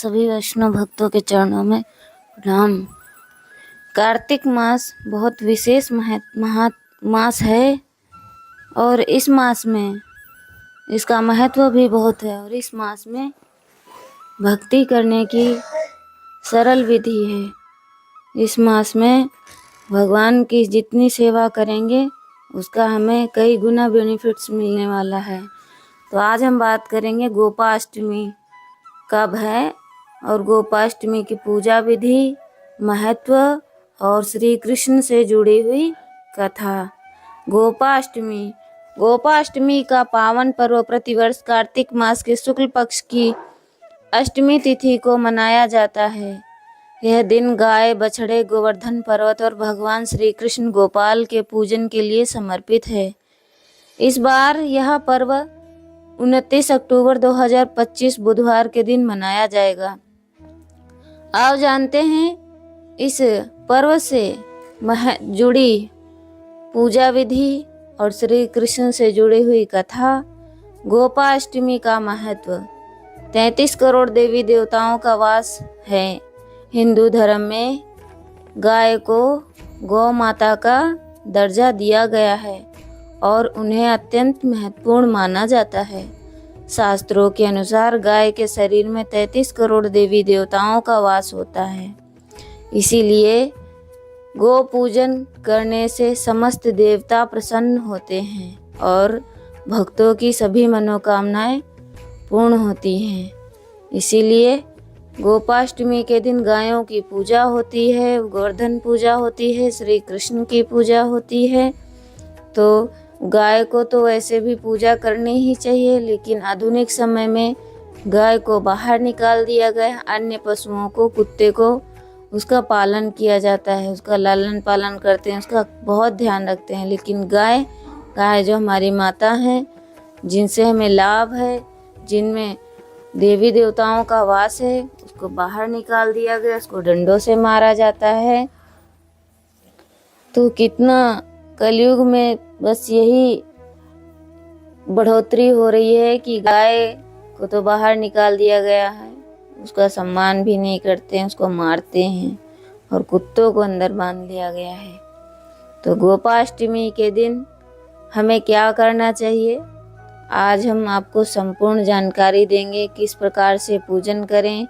सभी वैष्णव भक्तों के चरणों में प्रणाम। कार्तिक मास बहुत विशेष मास है और इस मास में इसका महत्व भी बहुत है और इस मास में भक्ति करने की सरल विधि है। इस मास में भगवान की जितनी सेवा करेंगे उसका हमें कई गुना बेनिफिट्स मिलने वाला है। तो आज हम बात करेंगे गोपाष्टमी कब है और गोपाष्टमी की पूजा विधि, महत्व और श्री कृष्ण से जुड़ी हुई कथा। गोपाष्टमी का पावन पर्व प्रतिवर्ष कार्तिक मास के शुक्ल पक्ष की अष्टमी तिथि को मनाया जाता है। यह दिन गाय, बछड़े, गोवर्धन पर्वत और भगवान श्री कृष्ण गोपाल के पूजन के लिए समर्पित है। इस बार यह पर्व 29 अक्टूबर 2025 बुधवार के दिन मनाया जाएगा। आओ जानते हैं इस पर्व से जुड़ी पूजा विधि और श्री कृष्ण से जुड़ी हुई कथा। गोपाष्टमी का महत्व। 33 करोड़ देवी देवताओं का वास है। हिंदू धर्म में गाय को गौ माता का दर्जा दिया गया है और उन्हें अत्यंत महत्वपूर्ण माना जाता है। शास्त्रों के अनुसार गाय के शरीर में 33 करोड़ देवी देवताओं का वास होता है। इसीलिए गो पूजन करने से समस्त देवता प्रसन्न होते हैं और भक्तों की सभी मनोकामनाएं पूर्ण होती हैं। इसीलिए गोपाष्टमी के दिन गायों की पूजा होती है, गोवर्धन पूजा होती है, श्री कृष्ण की पूजा होती है। तो गाय को तो वैसे भी पूजा करनी ही चाहिए, लेकिन आधुनिक समय में गाय को बाहर निकाल दिया गया। अन्य पशुओं को, कुत्ते को उसका पालन किया जाता है, उसका लालन पालन करते हैं, उसका बहुत ध्यान रखते हैं। लेकिन गाय जो हमारी माता हैं, जिनसे हमें लाभ है, जिनमें देवी देवताओं का वास है, उसको बाहर निकाल दिया गया, उसको डंडों से मारा जाता है। तो कितना कलयुग में बस यही बढ़ोतरी हो रही है कि गाय को तो बाहर निकाल दिया गया है, उसका सम्मान भी नहीं करते हैं, उसको मारते हैं और कुत्तों को अंदर बांध लिया गया है। तो गोपाष्टमी के दिन हमें क्या करना चाहिए, आज हम आपको संपूर्ण जानकारी देंगे। किस प्रकार से पूजन करें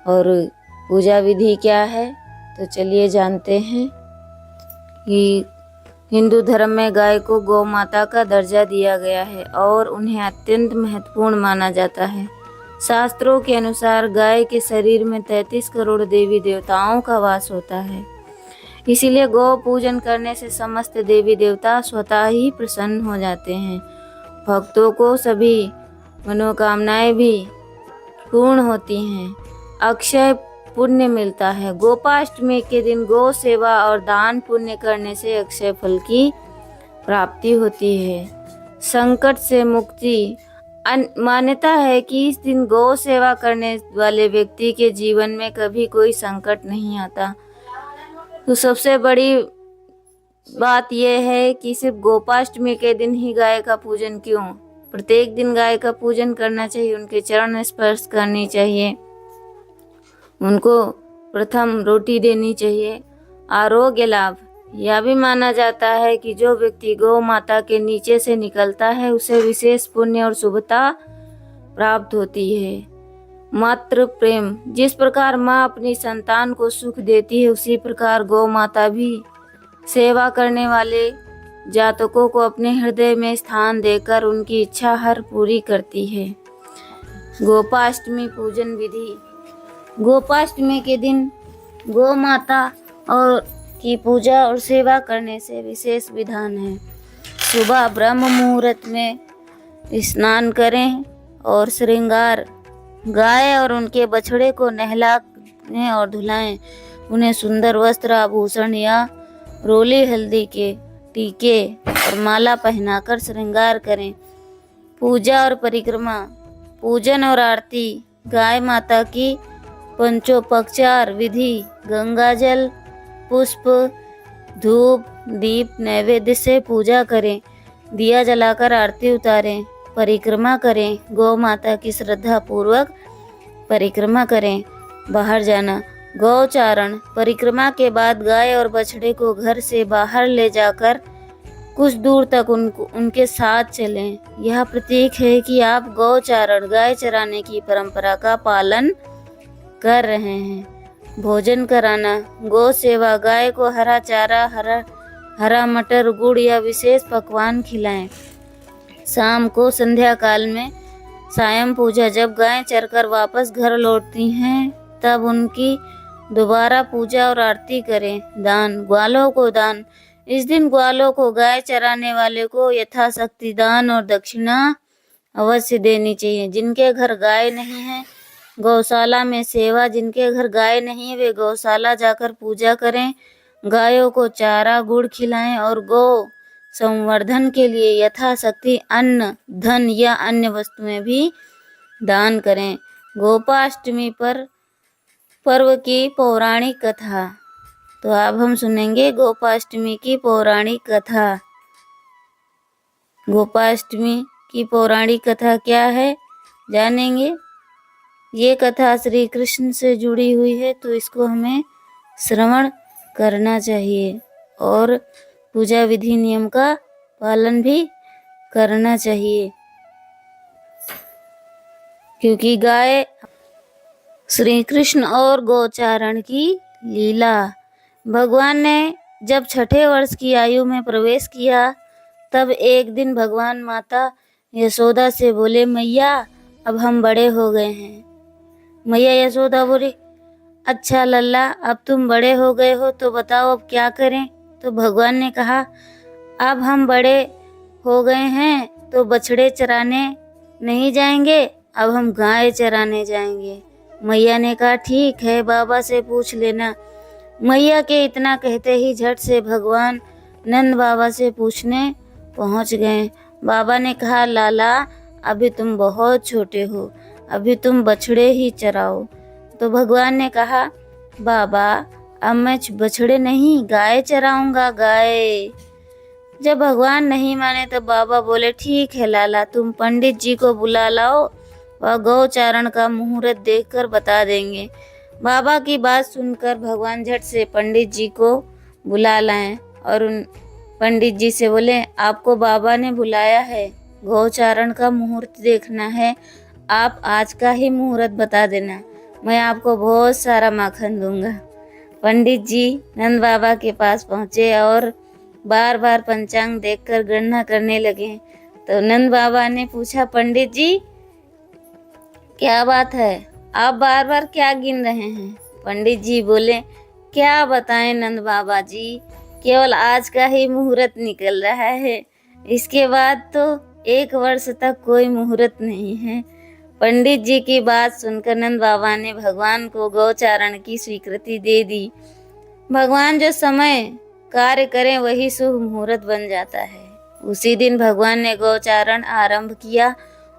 और पूजा विधि क्या है। तो चलिए जानते हैं कि हिंदू धर्म में गाय को गौ माता का दर्जा दिया गया है और उन्हें अत्यंत महत्वपूर्ण माना जाता है। शास्त्रों के अनुसार गाय के शरीर में 33 करोड़ देवी देवताओं का वास होता है। इसीलिए गौ पूजन करने से समस्त देवी देवता स्वतः ही प्रसन्न हो जाते हैं। भक्तों को सभी मनोकामनाएं भी पूर्ण होती हैं। अक्षय पुण्य मिलता है। गोपाष्टमी के दिन गौ सेवा और दान पुण्य करने से अक्षय फल की प्राप्ति होती है। संकट से मुक्ति। मान्यता है कि इस दिन गौ सेवा करने वाले व्यक्ति के जीवन में कभी कोई संकट नहीं आता। तो सबसे बड़ी बात यह है कि सिर्फ गोपाष्टमी के दिन ही गाय का पूजन क्यों, प्रत्येक दिन गाय का पूजन करना चाहिए, उनके चरण स्पर्श करनी चाहिए, उनको प्रथम रोटी देनी चाहिए। आरोग्य लाभ। यह भी माना जाता है कि जो व्यक्ति गौ माता के नीचे से निकलता है उसे विशेष पुण्य और शुभता प्राप्त होती है। मातृ प्रेम। जिस प्रकार माँ अपनी संतान को सुख देती है, उसी प्रकार गौ माता भी सेवा करने वाले जातकों को अपने हृदय में स्थान देकर उनकी इच्छा हर पूरी करती है। गोपाष्टमी पूजन विधि। गोपाष्टमी के दिन गौ माता की पूजा और सेवा करने से विशेष विधान है। सुबह ब्रह्म मुहूर्त में स्नान करें और श्रृंगार। गाय और उनके बछड़े को नहलाएं और धुलाएं। उन्हें सुंदर वस्त्र, आभूषण या रोली हल्दी के टीके और माला पहनाकर श्रृंगार करें। पूजा और परिक्रमा। पूजन और आरती। गाय माता की पंचोपचार विधि। गंगा जल, पुष्प, धूप, दीप नैवेद्य से पूजा करें। दिया जलाकर आरती उतारें। परिक्रमा करें। गौ माता की श्रद्धा पूर्वक परिक्रमा करें। बाहर जाना, गौचारण। परिक्रमा के बाद गाय और बछड़े को घर से बाहर ले जाकर कुछ दूर तक उनके साथ चलें। यह प्रतीक है कि आप गौचारण, गाय चराने की परंपरा का पालन कर रहे हैं। भोजन कराना, गौ सेवा। गाय को हरा चारा, हरा मटर, गुड़ या विशेष पकवान खिलाएं। शाम को संध्या काल में सायं पूजा। जब गायें चरकर वापस घर लौटती हैं तब उनकी दोबारा पूजा और आरती करें। दान, ग्वालों को दान। इस दिन ग्वालों को गाय चराने वाले को यथाशक्ति दान और दक्षिणा अवश्य देनी चाहिए। जिनके घर गाय नहीं है, गौशाला में सेवा। जिनके घर गाय नहीं है वे गौशाला जाकर पूजा करें। गायों को चारा, गुड़ खिलाएं और गौ संवर्धन के लिए यथाशक्ति अन्न, धन या अन्य वस्तुएं भी दान करें। गोपाष्टमी पर पर्व की पौराणिक कथा। तो अब हम सुनेंगे गोपाष्टमी की पौराणिक कथा। गोपाष्टमी की पौराणिक कथा क्या है जानेंगे। ये कथा श्री कृष्ण से जुड़ी हुई है, तो इसको हमें श्रवण करना चाहिए और पूजा विधि नियम का पालन भी करना चाहिए, क्योंकि गाय श्री कृष्ण और गौचारण की लीला। भगवान ने जब छठे वर्ष की आयु में प्रवेश किया तब एक दिन भगवान माता यशोदा से बोले, मैया अब हम बड़े हो गए हैं। मैया यशोदा बोली, अच्छा लल्ला, अब तुम बड़े हो गए हो तो बताओ अब क्या करें। तो भगवान ने कहा, अब हम बड़े हो गए हैं तो बछड़े चराने नहीं जाएंगे, अब हम गाय चराने जाएंगे। मैया ने कहा, ठीक है, बाबा से पूछ लेना। मैया के इतना कहते ही झट से भगवान नंद बाबा से पूछने पहुंच गए। बाबा ने कहा, लाला अभी तुम बहुत छोटे हो, अभी तुम बछड़े ही चराओ। तो भगवान ने कहा, बाबा अब मैं बछड़े नहीं गाय चराऊंगा, गाय। जब भगवान नहीं माने तो बाबा बोले, ठीक है लाला, तुम पंडित जी को बुला लाओ, वह गौचारण का मुहूर्त देखकर बता देंगे। बाबा की बात सुनकर भगवान झट से पंडित जी को बुला लाए और उन पंडित जी से बोले, आपको बाबा ने बुलाया है, गौचारण का मुहूर्त देखना है, आप आज का ही मुहूर्त बता देना, मैं आपको बहुत सारा माखन दूंगा। पंडित जी नंद बाबा के पास पहुँचे और बार बार पंचांग देखकर गणना करने लगे। तो नंद बाबा ने पूछा, पंडित जी क्या बात है, आप बार बार क्या गिन रहे हैं। पंडित जी बोले, क्या बताएं नंद बाबा जी, केवल आज का ही मुहूर्त निकल रहा है, इसके बाद तो 1 वर्ष तक कोई मुहूर्त नहीं है। पंडित जी की बात सुनकर नंद बाबा ने भगवान को गौचारण की स्वीकृति दे दी। भगवान जो समय कार्य करें वही शुभ मुहूर्त बन जाता है। उसी दिन भगवान ने गौचारण आरंभ किया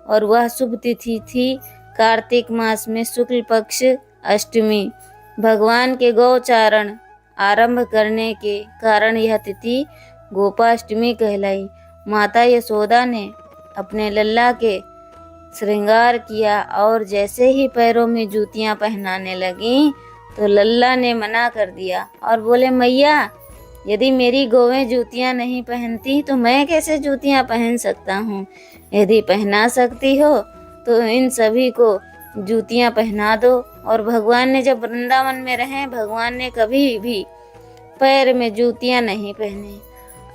और वह शुभ तिथि थी कार्तिक मास में शुक्ल पक्ष अष्टमी। भगवान के गौचारण आरंभ करने के कारण यह तिथि गोपाष्टमी कहलाई। माता यशोदा ने अपने लल्ला के श्रृंगार किया और जैसे ही पैरों में जूतियां पहनाने लगी तो लल्ला ने मना कर दिया और बोले, मैया यदि मेरी गौएं जूतियां नहीं पहनती तो मैं कैसे जूतियां पहन सकता हूँ। यदि पहना सकती हो तो इन सभी को जूतियां पहना दो। और भगवान ने जब वृंदावन में रहे, भगवान ने कभी भी पैर में जूतियां नहीं पहनी।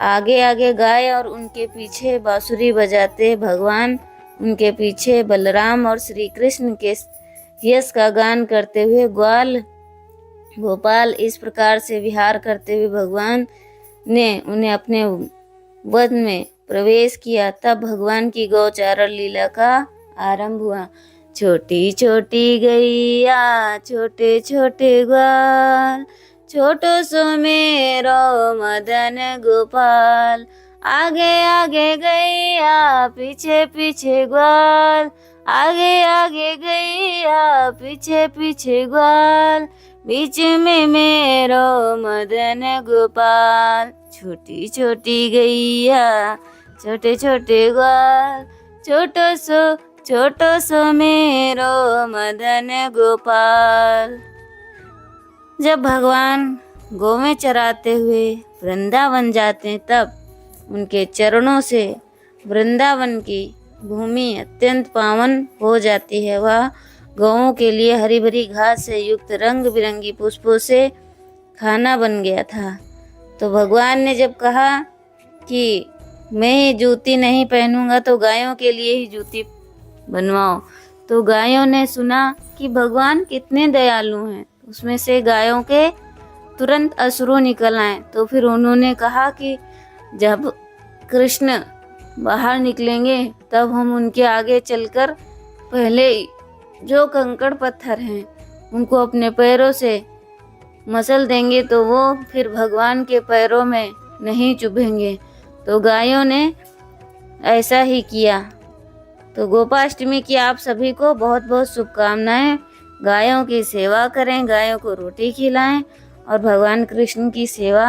आगे आगे गाय और उनके पीछे बांसुरी बजाते भगवान, उनके पीछे बलराम और श्री कृष्ण के यश का गान करते हुए ग्वाल गोपाल इस प्रकार से विहार करते हुए भगवान ने उन्हें अपने वन में प्रवेश किया। तब भगवान की गौचारण लीला का आरंभ हुआ। छोटी छोटी गैया छोटे छोटे ग्वाल, छोटो सो मेरो मदन गोपाल, आगे आगे गैया पीछे पीछे ग्वाल, आगे आगे गैया पीछे पीछे ग्वाल, बीच में मेरो मदन गोपाल। छोटी छोटी गैया छोटे छोटे ग्वाल, छोटो सो मेरो मदन गोपाल। जब भगवान गौवें चराते हुए वृंदावन जाते हैं तब उनके चरणों से वृंदावन की भूमि अत्यंत पावन हो जाती है। वह गौओं के लिए हरी भरी घास से युक्त रंग बिरंगी पुष्पों से खाना बन गया था। तो भगवान ने जब कहा कि मैं जूती नहीं पहनूंगा तो गायों के लिए ही जूती बनवाओ, तो गायों ने सुना कि भगवान कितने दयालु हैं। उसमें से गायों के तुरंत अश्रु निकल आए। तो फिर उन्होंने कहा कि जब कृष्ण बाहर निकलेंगे तब हम उनके आगे चलकर पहले जो कंकड़ पत्थर हैं उनको अपने पैरों से मसल देंगे तो वो फिर भगवान के पैरों में नहीं चुभेंगे। तो गायों ने ऐसा ही किया। तो गोपाष्टमी की आप सभी को बहुत बहुत शुभकामनाएं। गायों की सेवा करें, गायों को रोटी खिलाएं और भगवान कृष्ण की सेवा